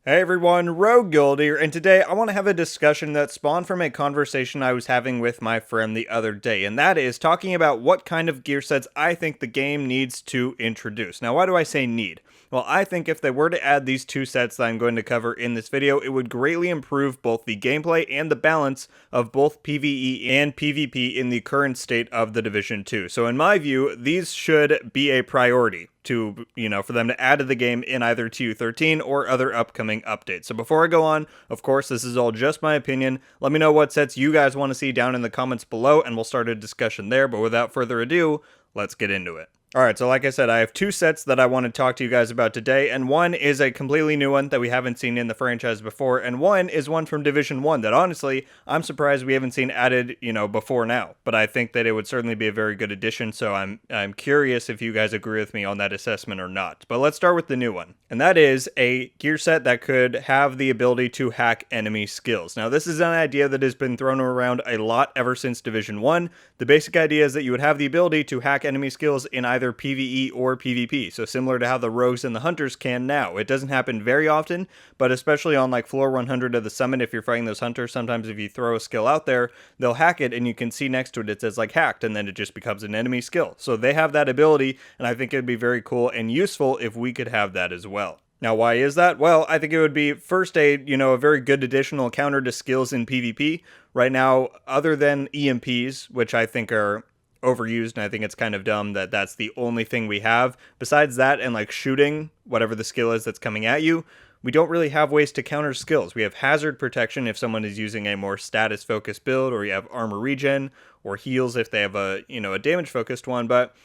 Hey everyone, RogueGold here, and today I want to have a discussion that spawned from a conversation I was having with my friend the other day, and that is talking about what kind of gear sets I think the game needs to introduce. Now, why do I say need? Well, I think if they were to add these two sets that I'm going to cover in this video, it would greatly improve both the gameplay and the balance of both PvE and PvP in the current state of the Division 2. So in my view, these should be a priority to, for them to add to the game in either TU13 or other upcoming updates. So before I go on, of course, this is all just my opinion. Let me know what sets you guys want to see down in the comments below, and we'll start a discussion there. But without further ado, let's get into it. Alright, so like I said, I have two sets that I want to talk to you guys about today, and one is a completely new one that we haven't seen in the franchise before, and one is one from Division 1 that honestly, I'm surprised we haven't seen added, before now. But I think that it would certainly be a very good addition, so I'm curious if you guys agree with me on that assessment or not. But let's start with the new one, and that is a gear set that could have the ability to hack enemy skills. Now, this is an idea that has been thrown around a lot ever since Division 1. The basic idea is that you would have the ability to hack enemy skills in either PvE or PvP, so similar to how the rogues and the hunters can now. It doesn't happen very often, but especially on like floor 100 of the summit, if you're fighting those hunters, sometimes if you throw a skill out there, they'll hack it, and you can see next to it, it says like hacked, and then it just becomes an enemy skill. So they have that ability, and I think it'd be very cool and useful if we could have that as well. Now, why is that? Well, I think it would be first a very good additional counter to skills in PvP. Right now, other than EMPs, which I think are overused, and I think it's kind of dumb that that's the only thing we have. Besides that and like shooting, whatever the skill is that's coming at you, we don't really have ways to counter skills. We have hazard protection if someone is using a more status focused build, or you have armor regen or heals if they have a damage focused one, but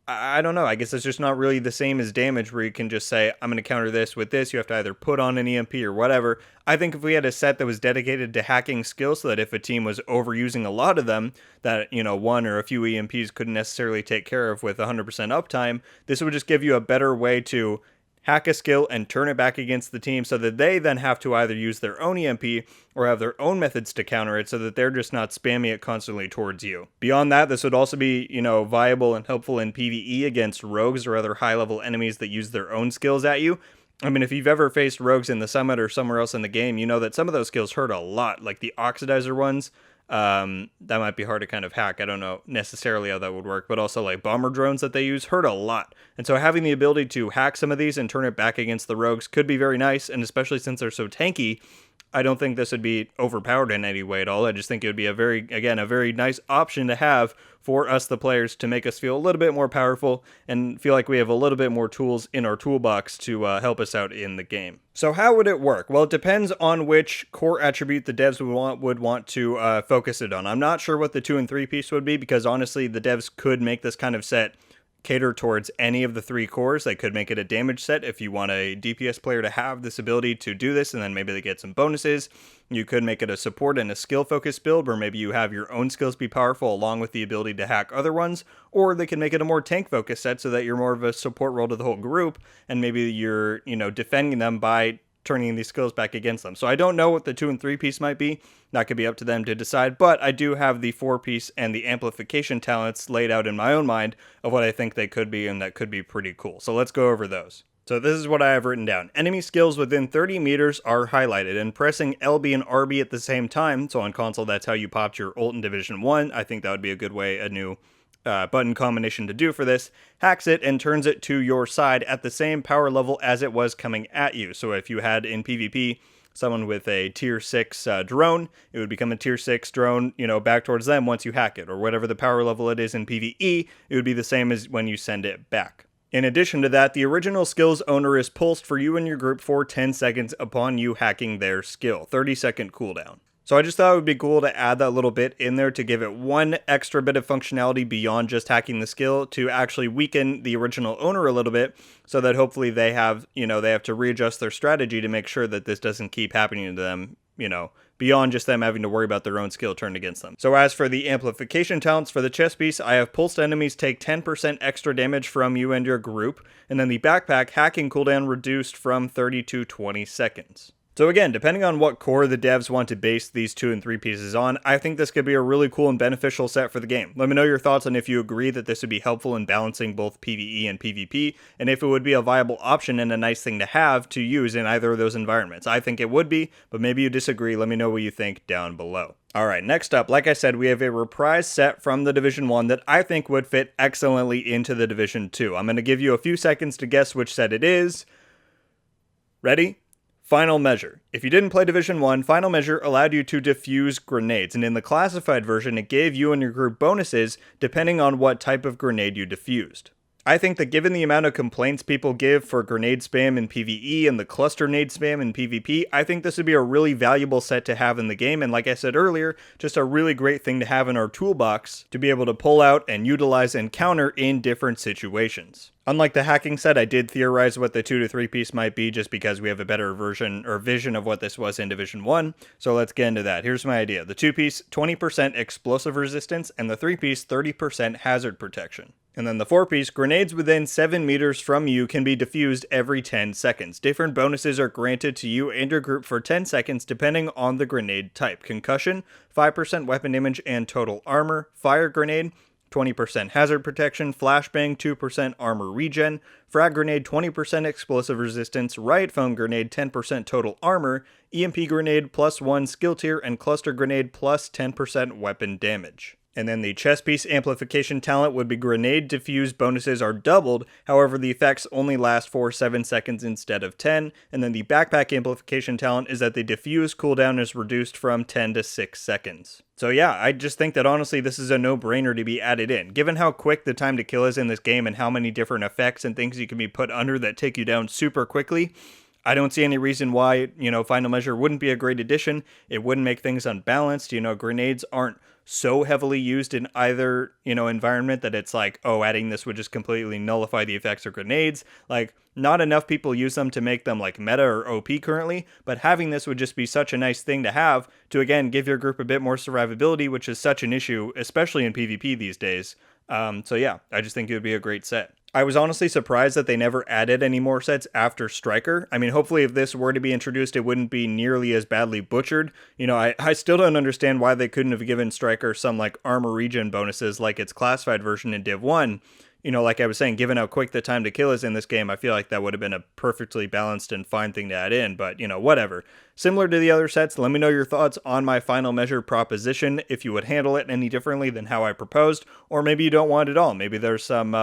I don't know. I guess it's just not really the same as damage where you can just say, I'm going to counter this with this. You have to either put on an EMP or whatever. I think if we had a set that was dedicated to hacking skills so that if a team was overusing a lot of them, that, one or a few EMPs couldn't necessarily take care of with 100% uptime, this would just give you a better way to hack a skill and turn it back against the team so that they then have to either use their own EMP or have their own methods to counter it so that they're just not spamming it constantly towards you. Beyond that, this would also be, viable and helpful in PvE against rogues or other high-level enemies that use their own skills at you. I mean, if you've ever faced rogues in the summit or somewhere else in the game, you know that some of those skills hurt a lot, like the oxidizer ones. That might be hard to kind of hack. I don't know necessarily how that would work, but also like bomber drones that they use hurt a lot. And so having the ability to hack some of these and turn it back against the rogues could be very nice. And especially since they're so tanky, I don't think this would be overpowered in any way at all. I just think it would be a very nice option to have for us, the players, to make us feel a little bit more powerful and feel like we have a little bit more tools in our toolbox to help us out in the game. So how would it work? Well, it depends on which core attribute the devs would want to focus it on. I'm not sure what the 2 and 3 piece would be, because honestly, the devs could make this kind of set cater towards any of the 3 cores. They could make it a damage set if you want a DPS player to have this ability to do this, and then maybe they get some bonuses. You could make it a support and a skill focused build where maybe you have your own skills be powerful along with the ability to hack other ones, or they can make it a more tank focused set so that you're more of a support role to the whole group, and maybe you're defending them by turning these skills back against them. So I don't know what the 2 and 3 piece might be. That could be up to them to decide, but I do have the 4 piece and the amplification talents laid out in my own mind of what I think they could be, and that could be pretty cool. So let's go over those. So this is what I have written down. Enemy skills within 30 meters are highlighted, and pressing LB and RB at the same time, so on console that's how you popped your ult in Division 1, I think that would be a good way, a new button combination to do for this, hacks it and turns it to your side at the same power level as it was coming at you. So if you had in PvP someone with a tier 6 drone, it would become a tier 6 drone, back towards them once you hack it, or whatever the power level it is in PvE, it would be the same as when you send it back. In addition to that, the original skill's owner is pulsed for you and your group for 10 seconds upon you hacking their skill, 30-second cooldown. So I just thought it would be cool to add that little bit in there to give it one extra bit of functionality beyond just hacking the skill, to actually weaken the original owner a little bit, so that hopefully they have to readjust their strategy to make sure that this doesn't keep happening to them, beyond just them having to worry about their own skill turned against them. So as for the amplification talents for the chest piece, I have pulsed enemies take 10% extra damage from you and your group, and then the backpack hacking cooldown reduced from 30 to 20 seconds. So again, depending on what core the devs want to base these 2 and 3 pieces on, I think this could be a really cool and beneficial set for the game. Let me know your thoughts on if you agree that this would be helpful in balancing both PvE and PvP, and if it would be a viable option and a nice thing to have to use in either of those environments. I think it would be, but maybe you disagree. Let me know what you think down below. Alright, next up, like I said, we have a reprise set from the Division 1 that I think would fit excellently into the Division 2. I'm going to give you a few seconds to guess which set it is. Ready? Final Measure. If you didn't play Division 1, Final Measure allowed you to defuse grenades, and in the classified version it gave you and your group bonuses depending on what type of grenade you defused. I think that given the amount of complaints people give for grenade spam in PvE and the cluster nade spam in PvP, I think this would be a really valuable set to have in the game, and like I said earlier, just a really great thing to have in our toolbox to be able to pull out and utilize and counter in different situations. Unlike the hacking set, I did theorize what the 2 to 3 piece might be just because we have a better version or vision of what this was in Division 1, so let's get into that. Here's my idea. The 2 piece, 20% explosive resistance, and the 3 piece, 30% hazard protection. And then the 4 piece, grenades within 7 meters from you can be defused every 10 seconds. Different bonuses are granted to you and your group for 10 seconds depending on the grenade type. Concussion, 5% weapon damage and total armor. Fire grenade, 20% hazard protection. Flashbang, 2% armor regen. Frag grenade, 20% explosive resistance. Riot foam grenade, 10% total armor. EMP grenade, +1 skill tier. And cluster grenade, plus 10% weapon damage. And then the chest piece amplification talent would be grenade diffuse bonuses are doubled, however the effects only last for 7 seconds instead of 10, and then the backpack amplification talent is that the diffuse cooldown is reduced from 10 to 6 seconds. So yeah, I just think that honestly this is a no-brainer to be added in. Given how quick the time to kill is in this game and how many different effects and things you can be put under that take you down super quickly, I don't see any reason why, Final Measure wouldn't be a great addition. It wouldn't make things unbalanced. Grenades aren't so heavily used in either, environment that it's like, oh, adding this would just completely nullify the effects of grenades. Like, not enough people use them to make them like meta or OP currently, but having this would just be such a nice thing to have to, again, give your group a bit more survivability, which is such an issue, especially in PvP these days. So yeah, I just think it would be a great set. I was honestly surprised that they never added any more sets after Striker. I mean, hopefully if this were to be introduced, it wouldn't be nearly as badly butchered. I still don't understand why they couldn't have given Striker some like armor regen bonuses like its classified version in Div 1. Like I was saying, given how quick the time to kill is in this game, I feel like that would have been a perfectly balanced and fine thing to add in, but, whatever. Similar to the other sets, let me know your thoughts on my Final Measure proposition, if you would handle it any differently than how I proposed, or maybe you don't want it at all. Maybe there's some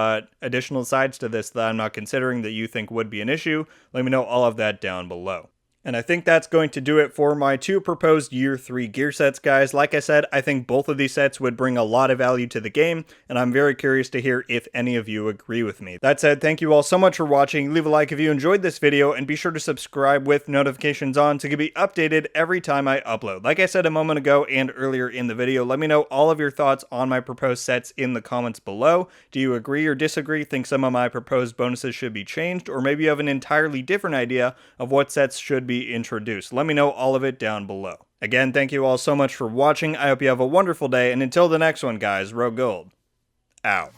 additional sides to this that I'm not considering that you think would be an issue. Let me know all of that down below. And I think that's going to do it for my 2 proposed Year 3 gear sets, guys. Like I said, I think both of these sets would bring a lot of value to the game, and I'm very curious to hear if any of you agree with me. That said, thank you all so much for watching. Leave a like if you enjoyed this video, and be sure to subscribe with notifications on to be updated every time I upload. Like I said a moment ago and earlier in the video, let me know all of your thoughts on my proposed sets in the comments below. Do you agree or disagree? Think some of my proposed bonuses should be changed? Or maybe you have an entirely different idea of what sets should be introduced. Let me know all of it down below. Again, thank you all so much for watching. I hope you have a wonderful day, and until the next one, guys, RogueGold out.